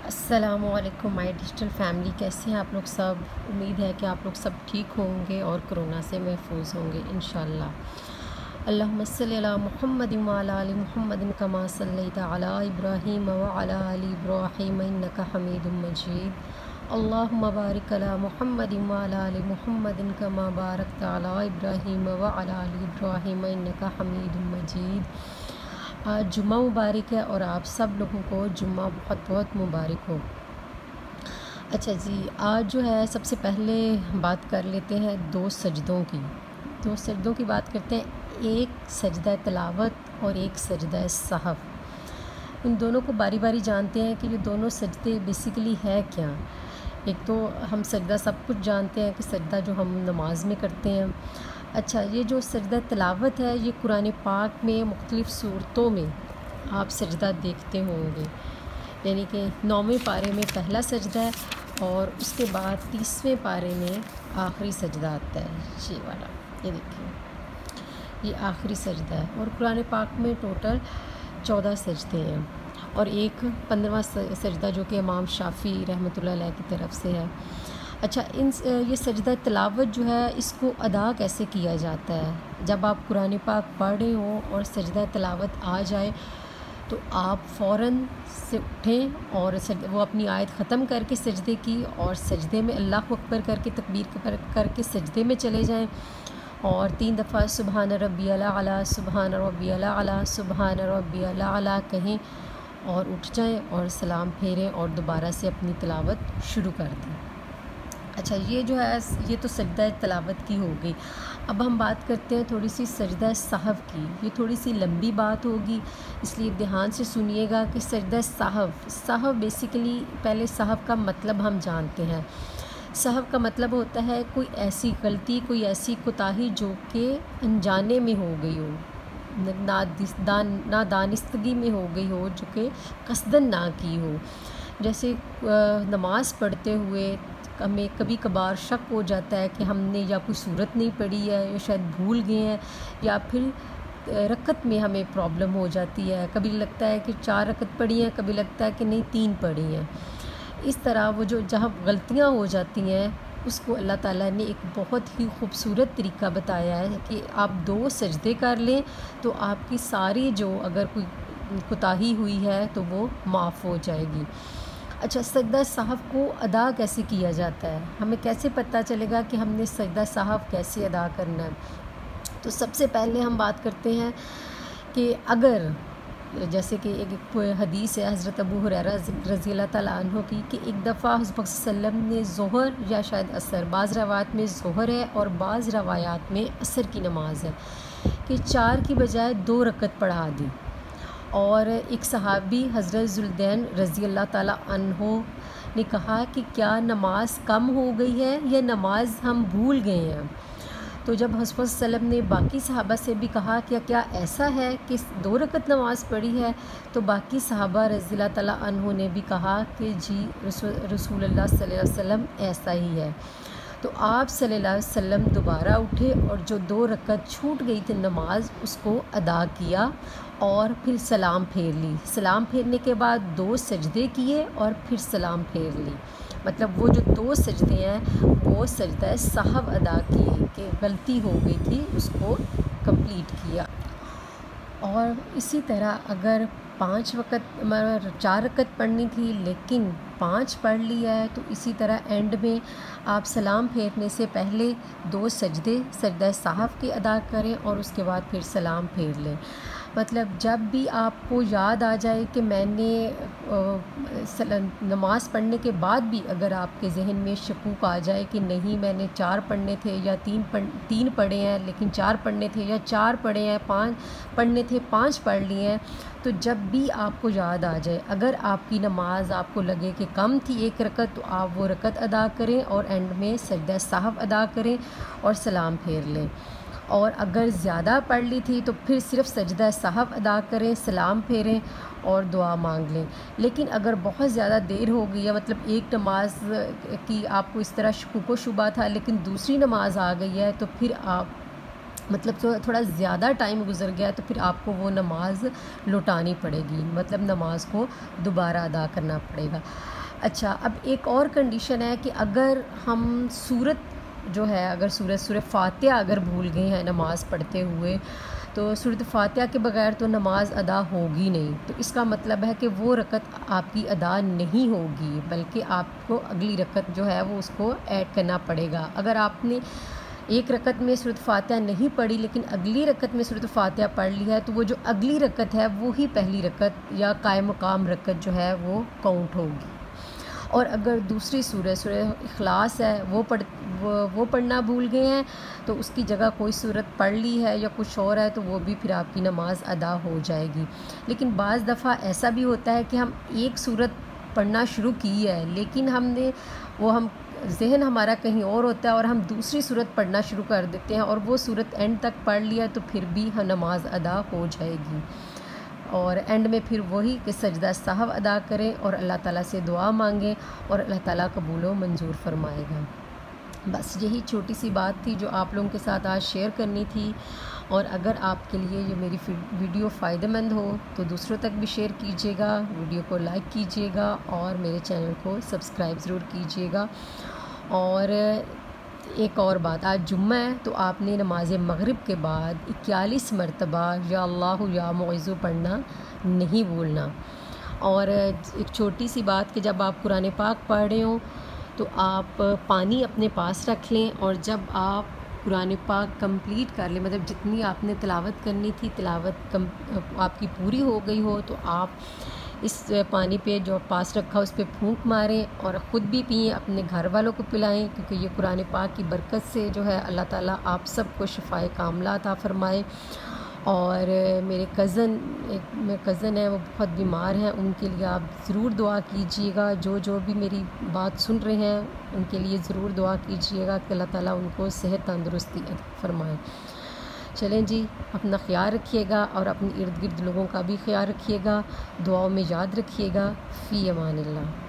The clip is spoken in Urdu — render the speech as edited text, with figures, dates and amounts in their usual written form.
السلام علیکم مائی ڈیجیٹل فیملی، کیسے ہیں آپ لوگ سب؟ امید ہے کہ آپ لوگ سب ٹھیک ہوں گے اور کرونا سے محفوظ ہوں گے انشاءاللہ۔ اللہم صلی علی محمد وعلی آل محمد کما صلیت علی ابراہیم وعلی آل ابراہیم انک حمید مجید۔ اللہم بارک علی محمد وعلی آل محمد کما بارکت علی ابراہیم وعلی آل ابراہیم انک حمید مجید۔ آج جمعہ مبارک ہے اور آپ سب لوگوں کو جمعہ بہت بہت مبارک ہو۔ اچھا جی، آج جو ہے سب سے پہلے بات کر لیتے ہیں دو سجدوں کی بات کرتے ہیں، ایک سجدہ تلاوت اور ایک سجدہ سہو۔ ان دونوں کو باری باری جانتے ہیں کہ یہ دونوں سجدے بیسیکلی ہے کیا۔ ایک تو ہم سجدہ سب کچھ جانتے ہیں کہ سجدہ جو ہم نماز میں کرتے ہیں۔ اچھا، یہ جو سجدہ تلاوت ہے یہ قرآن پاک میں مختلف صورتوں میں آپ سجدہ دیکھتے ہوں گے، یعنی کہ 9ویں پارے میں پہلا سجدہ ہے اور اس کے بعد 30ویں پارے میں آخری سجدہ آتا ہے، یہ والا، یہ دیکھیں یہ آخری سجدہ ہے۔ اور قرآن پاک میں ٹوٹل 14 سجدے ہیں اور ایک 15واں سجدہ جو کہ امام شافعی رحمۃ اللہ علیہ کی طرف سے ہے۔ اچھا، یہ سجدہ تلاوت جو ہے اس کو ادا کیسے کیا جاتا ہے؟ جب آپ قرآن پاک پڑھ رہے ہوں اور سجدہ تلاوت آ جائے تو آپ فوراً سے اٹھیں اور وہ اپنی آیت ختم کر کے سجدے کی اور سجدے میں اللہ اکبر کر کے تکبیر کر کے سجدے میں چلے جائیں اور 3 دفعہ سبحان ربی الاعلیٰ، سبحان ربی الاعلیٰ، سبحان ربی الاعلیٰ کہیں اور اٹھ جائیں اور سلام پھیریں اور دوبارہ سے اپنی تلاوت شروع کر دیں۔ اچھا، یہ جو ہے یہ تو سجدہ تلاوت کی ہو گئی۔ اب ہم بات کرتے ہیں تھوڑی سی سجدہ سہو کی۔ یہ تھوڑی سی لمبی بات ہوگی، اس لیے دھیان سے سنیے گا کہ سجدہ سہو بیسیکلی پہلے سہو کا مطلب ہم جانتے ہیں۔ سہو کا مطلب ہوتا ہے کوئی ایسی غلطی، کوئی ایسی کوتاہی جو کہ انجانے میں ہو گئی ہو، نادانستگی میں ہو گئی ہو، جو کہ قصداً نہ کی ہو۔ جیسے نماز پڑھتے ہوئے ہمیں کبھی کبھار شک ہو جاتا ہے کہ ہم نے یا کوئی صورت نہیں پڑھی ہے یا شاید بھول گئے ہیں، یا پھر رکعت میں ہمیں پرابلم ہو جاتی ہے، کبھی لگتا ہے کہ 4 رکعت پڑھی ہیں، کبھی لگتا ہے کہ نہیں 3 پڑھی ہیں۔ اس طرح وہ جہاں غلطیاں ہو جاتی ہیں اس کو اللہ تعالیٰ نے ایک بہت ہی خوبصورت طریقہ بتایا ہے کہ آپ 2 سجدے کر لیں تو آپ کی ساری جو اگر کوئی کوتاہی ہوئی ہے تو وہ معاف ہو جائے گی۔ اچھا، سجدہ سہو کو ادا کیسے کیا جاتا ہے؟ ہمیں کیسے پتہ چلے گا کہ ہم نے سجدہ سہو کیسے ادا کرنا ہے؟ تو سب سے پہلے ہم بات کرتے ہیں کہ اگر جیسے کہ ایک حدیث ہے حضرت ابو ہریرہ رضی اللہ تعالیٰ عنہ کی کہ ایک دفعہ حضرت صلی اللہ علیہ وسلم نے ظہر یا شاید عصر، بعض روایات میں ظہر ہے اور بعض روایات میں عصر کی نماز ہے، کہ 4 کی بجائے 2 رکعت پڑھا دی۔ اور ایک صحابی حضرت ذوالدین رضی اللہ تعالیٰ عنہ نے کہا کہ کیا نماز کم ہو گئی ہے یا نماز ہم بھول گئے ہیں؟ تو جب حضرت صلی اللہ علیہ وسلم نے باقی صحابہ سے بھی کہا کہ کیا ایسا ہے کہ 2 رکعت نماز پڑھی ہے، تو باقی صحابہ رضی اللہ تعالیٰ عنہ نے بھی کہا کہ جی رسول اللہ صلی اللہ علیہ وسلم ایسا ہی ہے۔ تو آپ صلی اللہ علیہ وسلم دوبارہ اٹھے اور جو 2 رکعت چھوٹ گئی تھی نماز اس کو ادا کیا اور پھر سلام پھیر لی۔ سلام پھیرنے کے بعد 2 سجدے کیے اور پھر سلام پھیر لی، مطلب وہ جو 2 سجدے ہیں وہ سجدہ سہو ادا کیے کہ غلطی ہو گئی تھی اس کو کمپلیٹ کیا۔ اور اسی طرح اگر 4 رکعت پڑھنی تھی لیکن 5 پڑھ لیا ہے تو اسی طرح اینڈ میں آپ سلام پھیرنے سے پہلے 2 سجدہ سہو کے ادا کریں اور اس کے بعد پھر سلام پھیر لیں۔ مطلب جب بھی آپ کو یاد آ جائے کہ میں نے نماز پڑھنے کے بعد بھی اگر آپ کے ذہن میں شکوک آ جائے کہ نہیں میں نے 4 پڑھنے تھے یا 3 پڑھے ہیں لیکن 4 پڑھنے تھے، یا 4 پڑھے ہیں 5 پڑھنے تھے 5 پڑھ لیے ہیں، تو جب بھی آپ کو یاد آ جائے، اگر آپ کی نماز آپ کو لگے کہ کم تھی 1 رکعت تو آپ وہ رکعت ادا کریں اور اینڈ میں سجدہ سہو ادا کریں اور سلام پھیر لیں۔ اور اگر زیادہ پڑھ لی تھی تو پھر صرف سجدہ سہو ادا کریں، سلام پھیریں اور دعا مانگ لیں۔ لیکن اگر بہت زیادہ دیر ہو گئی ہے، مطلب ایک نماز کی آپ کو اس طرح شکوک و شبہ تھا لیکن دوسری نماز آ گئی ہے، تو پھر آپ مطلب تھوڑا زیادہ ٹائم گزر گیا تو پھر آپ کو وہ نماز لوٹانی پڑے گی، مطلب نماز کو دوبارہ ادا کرنا پڑے گا۔ اچھا، اب ایک اور کنڈیشن ہے کہ اگر ہم سورت جو ہے، اگر سورہ فاتحہ اگر بھول گئے ہیں نماز پڑھتے ہوئے، تو سورۃ فاتحہ کے بغیر تو نماز ادا ہوگی نہیں، تو اس کا مطلب ہے کہ وہ رکعت آپ کی ادا نہیں ہوگی، بلکہ آپ کو اگلی رکعت جو ہے وہ اس کو ایڈ کرنا پڑے گا۔ اگر آپ نے ایک رکعت میں سورۃ فاتحہ نہیں پڑھی لیکن اگلی رکعت میں سورۃ فاتحہ پڑھ لی ہے، تو وہ جو اگلی رکعت ہے وہی پہلی رکعت یا قائم مقام رکعت جو ہے وہ کاؤنٹ ہوگی۔ اور اگر دوسری سورہ اخلاص ہے وہ پڑھنا بھول گئے ہیں، تو اس کی جگہ کوئی سورت پڑھ لی ہے یا کچھ اور ہے، تو وہ بھی پھر آپ کی نماز ادا ہو جائے گی۔ لیکن بعض دفعہ ایسا بھی ہوتا ہے کہ ہم ایک سورت پڑھنا شروع کی ہے لیکن ذہن ہمارا کہیں اور ہوتا ہے اور ہم دوسری سورت پڑھنا شروع کر دیتے ہیں اور وہ سورت اینڈ تک پڑھ لیا، تو پھر بھی نماز ادا ہو جائے گی۔ اور اینڈ میں پھر وہی کہ سجدہ سہو ادا کریں اور اللہ تعالیٰ سے دعا مانگیں اور اللہ تعالیٰ قبول و منظور فرمائے گا۔ بس یہی چھوٹی سی بات تھی جو آپ لوگوں کے ساتھ آج شیئر کرنی تھی، اور اگر آپ کے لیے یہ میری ویڈیو فائدہ مند ہو تو دوسروں تک بھی شیئر کیجیے گا، ویڈیو کو لائک کیجیے گا اور میرے چینل کو سبسکرائب ضرور کیجیے گا۔ اور ایک اور بات، آج جمعہ ہے تو آپ نے نماز مغرب کے بعد 41 مرتبہ یا اللہ یا معیذ پڑھنا نہیں بھولنا۔ اور ایک چھوٹی سی بات کہ جب آپ قرآن پاک پڑھ رہے ہوں تو آپ پانی اپنے پاس رکھ لیں، اور جب آپ قرآن پاک کمپلیٹ کر لیں، مطلب جتنی آپ نے تلاوت کرنی تھی تلاوت آپ کی پوری ہو گئی ہو، تو آپ اس پانی پہ جو پاس رکھا اس پہ پھونک ماریں اور خود بھی پئیں، اپنے گھر والوں کو پلائیں، کیونکہ یہ قرآن پاک کی برکت سے جو ہے اللہ تعالیٰ آپ سب کو شفائے کاملہ عطا فرمائے۔ اور میرے کزن ہیں وہ بہت بیمار ہیں، ان کے لیے آپ ضرور دعا کیجیے گا، جو بھی میری بات سن رہے ہیں ان کے لیے ضرور دعا کیجیے گا کہ اللہ تعالیٰ ان کو صحت تندرستی عطا فرمائے۔ چلیں جی، اپنا خیال رکھیے گا اور اپنے ارد گرد لوگوں کا بھی خیال رکھیے گا، دعاؤں میں یاد رکھیے گا۔ فی امان اللہ۔